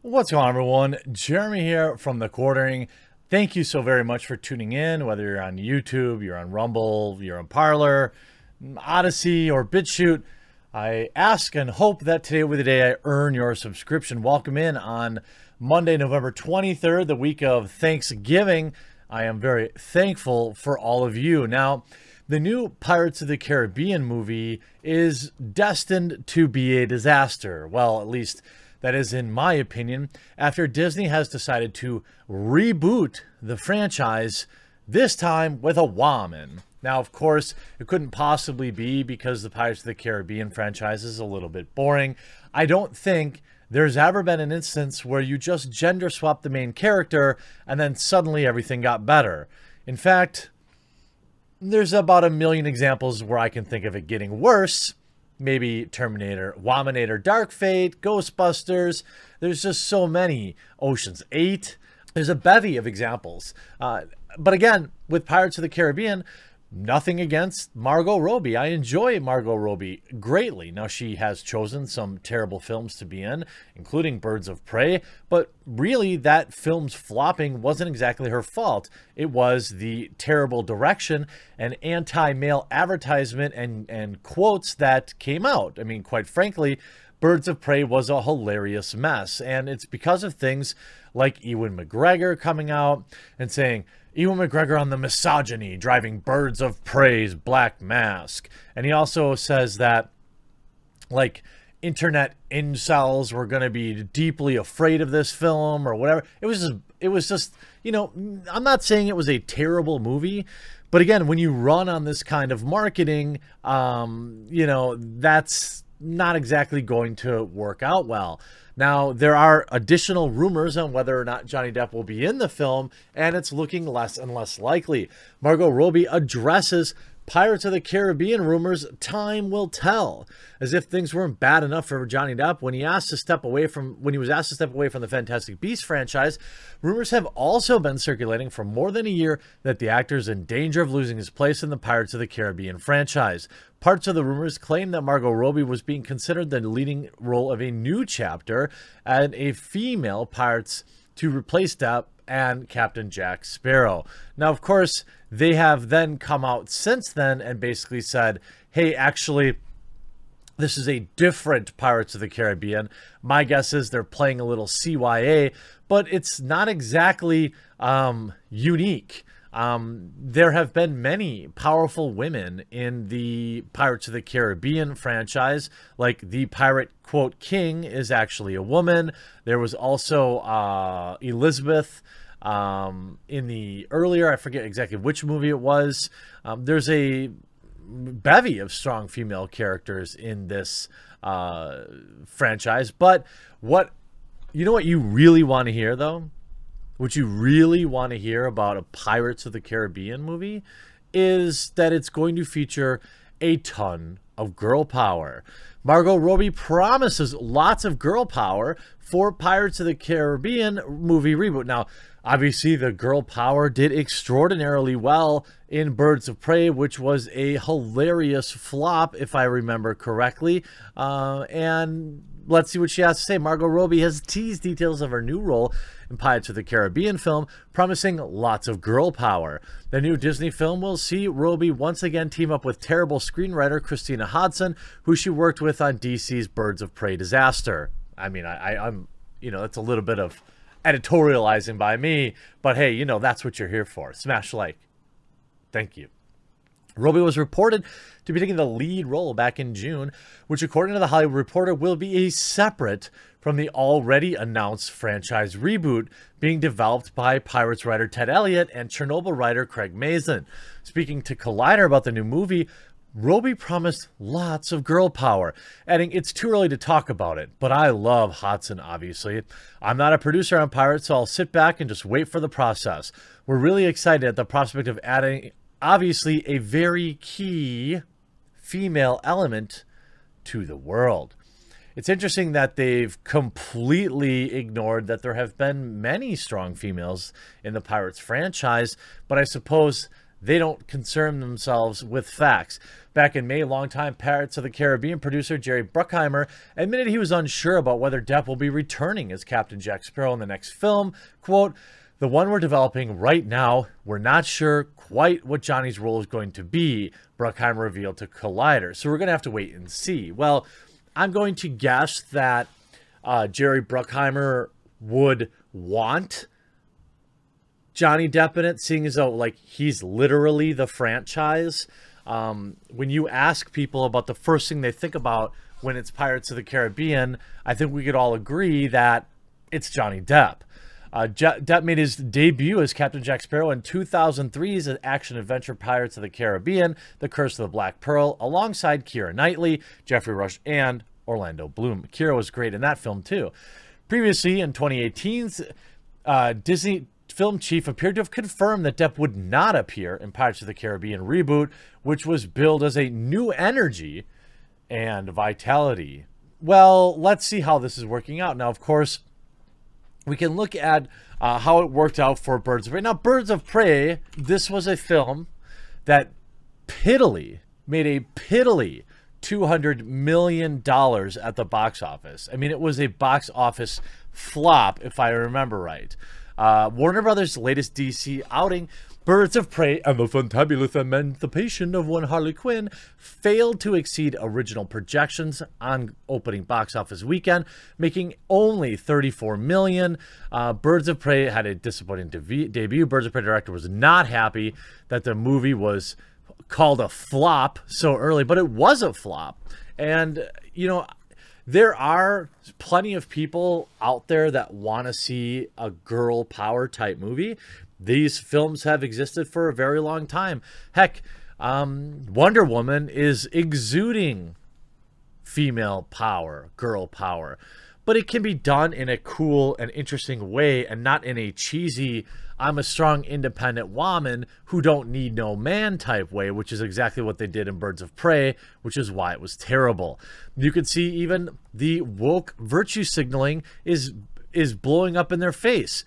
What's going on, everyone? Jeremy here from The Quartering. Thank you so very much for tuning in, whether you're on YouTube, you're on Rumble, you're on Parler, Odyssey, or BitChute. I ask and hope that today will be the day I earn your subscription. Welcome in on Monday, November 23rd, the week of Thanksgiving. I am very thankful for all of you. Now, the new Pirates of the Caribbean movie is destined to be a disaster. Well, at least that is in my opinion, after Disney has decided to reboot the franchise, this time with a woman. Now, of course, it couldn't possibly be because the Pirates of the Caribbean franchise is a little bit boring. I don't think there's ever been an instance where you just gender swap the main character and then suddenly everything got better. In fact, there's about a million examples where I can think of it getting worse. Maybe Terminator, Wominator, Dark Fate, Ghostbusters. There's just so many. Ocean's 8. There's a bevy of examples. But again, with Pirates of the Caribbean, nothing against Margot Robbie. I enjoy Margot Robbie greatly. Now, she has chosen some terrible films to be in, including Birds of Prey, but really that film's flopping wasn't exactly her fault. It was the terrible direction and anti-male advertisement and quotes that came out. I mean, quite frankly, Birds of Prey was a hilarious mess, and it's because of things like Ewan McGregor coming out and saying, Ewan McGregor on the misogyny, driving Birds of Prey's black mask. And he also says that, like, internet incels were going to be deeply afraid of this film or whatever. It was just, you know, I'm not saying it was a terrible movie, but again, when you run on this kind of marketing, you know, that's not exactly going to work out well. Now, there are additional rumors on whether or not Johnny Depp will be in the film, and it's looking less and less likely. Margot Robbie addresses Pirates of the Caribbean rumors, time will tell, as if things weren't bad enough for Johnny Depp when he was asked to step away from the Fantastic Beasts franchise. Rumors have also been circulating for more than a year that the actor is in danger of losing his place in the Pirates of the Caribbean franchise. Parts of the rumors claim that Margot Robbie was being considered the leading role of a new chapter and a female pirates to replace Depp and Captain Jack Sparrow. Now, of course, they have then come out since then and basically said, hey, actually, this is a different Pirates of the Caribbean. My guess is they're playing a little CYA, but it's not exactly unique. There have been many powerful women in the Pirates of the Caribbean franchise, like the pirate, quote, king is actually a woman. There was also Elizabeth in the earlier, I forget exactly which movie it was. There's a bevy of strong female characters in this franchise. But you know what you really want to hear, though? What you really want to hear about a Pirates of the Caribbean movie is that it's going to feature a ton of girl power. Margot Robbie promises lots of girl power for Pirates of the Caribbean movie reboot. Now, obviously, the girl power did extraordinarily well in Birds of Prey, which was a hilarious flop, if I remember correctly. And let's see what she has to say. Margot Robbie has teased details of her new role in Pirates of the Caribbean film, promising lots of girl power. The new Disney film will see Robbie once again team up with terrible screenwriter Christina Hodson, who she worked with on DC's Birds of Prey disaster. I mean, I'm, you know, that's a little bit of editorializing by me, but hey, you know, that's what you're here for. Smash like. Thank you. Robbie was reported to be taking the lead role back in June, which according to the Hollywood Reporter will be separate from the already announced franchise reboot being developed by Pirates writer Ted Elliott and Chernobyl writer Craig Mazin. Speaking to Collider about the new movie, Robbie promised lots of girl power, adding, it's too early to talk about it, but I love Hodson, obviously. I'm not a producer on Pirates, so I'll sit back and just wait for the process. We're really excited at the prospect of adding, obviously, a very key female element to the world. It's interesting that they've completely ignored that there have been many strong females in the Pirates franchise, but I suppose they don't concern themselves with facts. Back in May, longtime Pirates of the Caribbean producer Jerry Bruckheimer admitted he was unsure about whether Depp will be returning as Captain Jack Sparrow in the next film. Quote, "The one we're developing right now, we're not sure quite what Johnny's role is going to be," Bruckheimer revealed to Collider. "So we're going to have to wait and see." Well, I'm going to guess that Jerry Bruckheimer would want Johnny Depp in it, seeing as though, like, he's literally the franchise. When you ask people about the first thing they think about when it's Pirates of the Caribbean, I think we could all agree that it's Johnny Depp. Depp made his debut as Captain Jack Sparrow in 2003's action-adventure Pirates of the Caribbean, The Curse of the Black Pearl, alongside Keira Knightley, Jeffrey Rush, and Orlando Bloom. Keira was great in that film, too. Previously, in 2018's Disney film chief appeared to have confirmed that Depp would not appear in Pirates of the Caribbean reboot, which was billed as a new energy and vitality. Well, let's see how this is working out. Now, of course, we can look at how it worked out for Birds of Prey. Now, Birds of Prey, this was a film that made a piddly $200 million at the box office. I mean, it was a box office flop, if I remember right. Warner Brothers' latest DC outing, Birds of Prey and the Fantabulous Emancipation of One Harley Quinn, failed to exceed original projections on opening box office weekend, making only $34 million. Birds of Prey had a disappointing debut. Birds of Prey director was not happy that the movie was called a flop so early, but it was a flop. And, you know, there are plenty of people out there that want to see a girl power type movie. These films have existed for a very long time. Heck, Wonder Woman is exuding female power, girl power. But it can be done in a cool and interesting way and not in a cheesy, I'm a strong independent woman who don't need no man type way, which is exactly what they did in Birds of Prey, which is why it was terrible. You could see even the woke virtue signaling is blowing up in their face.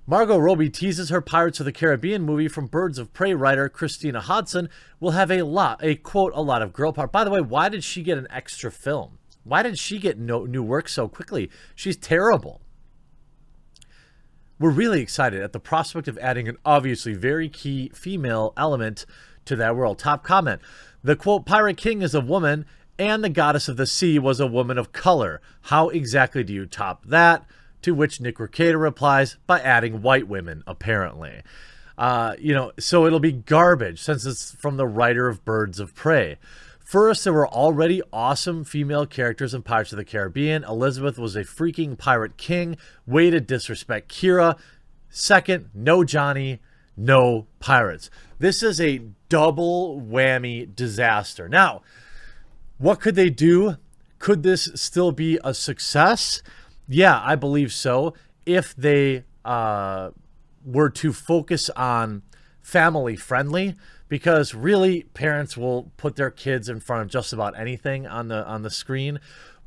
Margot Robbie teases her Pirates of the Caribbean movie from Birds of Prey writer Christina Hodson will have a lot of girl power. By the way, why did she get an extra film? Why did she get new work so quickly? She's terrible. We're really excited at the prospect of adding an obviously very key female element to that world. Top comment. The quote, Pirate King is a woman and the goddess of the sea was a woman of color. How exactly do you top that? To which Nick Recato replies, by adding white women, apparently. You know, so it'll be garbage since it's from the writer of Birds of Prey. First, there were already awesome female characters in Pirates of the Caribbean. Elizabeth was a freaking pirate king. Way to disrespect Keira. Second, no Johnny, no pirates. This is a double whammy disaster. Now, what could they do? Could this still be a success? Yeah, I believe so. If they were to focus on family friendly, because really parents will put their kids in front of just about anything on the screen,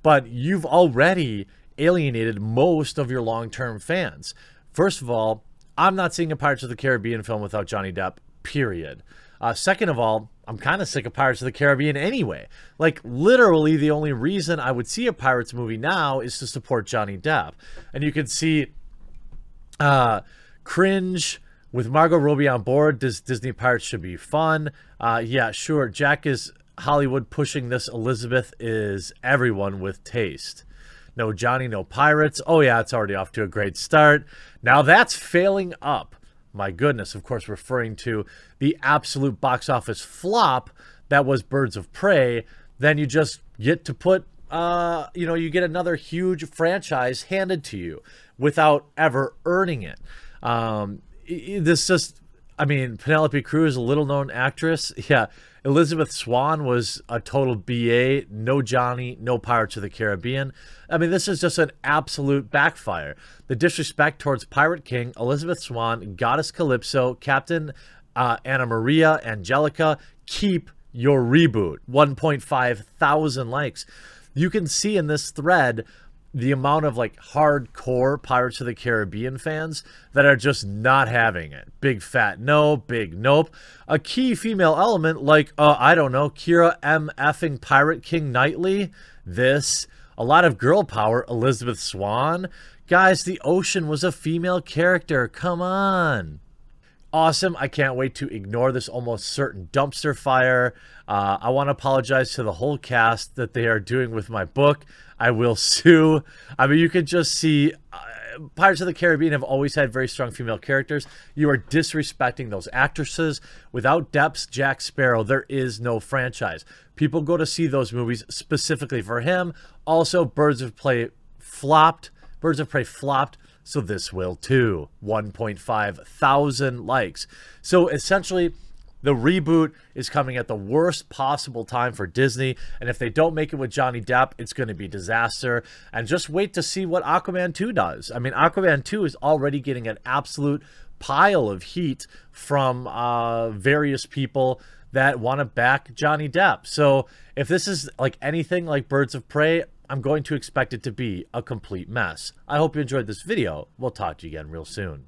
but you've already alienated most of your long-term fans. First of all, I'm not seeing a Pirates of the Caribbean film without Johnny Depp, period. Second of all, I'm kind of sick of Pirates of the Caribbean anyway. Like, literally the only reason I would see a Pirates movie now is to support Johnny Depp. And you can see cringe with Margot Robbie on board. Disney Pirates should be fun. Yeah, sure. Jack is Hollywood pushing this. Elizabeth is everyone with taste. No Johnny, no pirates. Oh yeah, it's already off to a great start. Now that's failing up. My goodness, of course, referring to the absolute box office flop that was Birds of Prey. Then you just get to put, you know, you get another huge franchise handed to you without ever earning it. This just, I mean, Penelope Cruz, a little-known actress. Yeah, Elizabeth Swann was a total BA. No Johnny, no Pirates of the Caribbean. I mean, this is just an absolute backfire. The disrespect towards Pirate King, Elizabeth Swann, Goddess Calypso, Captain Anna Maria, Angelica. Keep your reboot. 1.5 thousand likes. You can see in this thread the amount of like hardcore Pirates of the Caribbean fans that are just not having it. Big fat no, big nope. A key female element like, I don't know, Kira M. effing Pirate King Knightley. This. A lot of girl power, Elizabeth Swann. Guys, the ocean was a female character. Come on. Awesome. I can't wait to ignore this almost certain dumpster fire. I want to apologize to the whole cast that they are doing with my book. I will sue. I mean, you can just see Pirates of the Caribbean have always had very strong female characters. You are disrespecting those actresses. Without Depp's Jack Sparrow, there is no franchise. People go to see those movies specifically for him. Also, Birds of Prey flopped. So this will too. 1.5 thousand likes. So essentially, the reboot is coming at the worst possible time for Disney. And if they don't make it with Johnny Depp, it's going to be disaster. And just wait to see what Aquaman 2 does. I mean, Aquaman 2 is already getting an absolute pile of heat from various people that want to back Johnny Depp. So if this is like anything like Birds of Prey, I'm going to expect it to be a complete mess. I hope you enjoyed this video. We'll talk to you again real soon.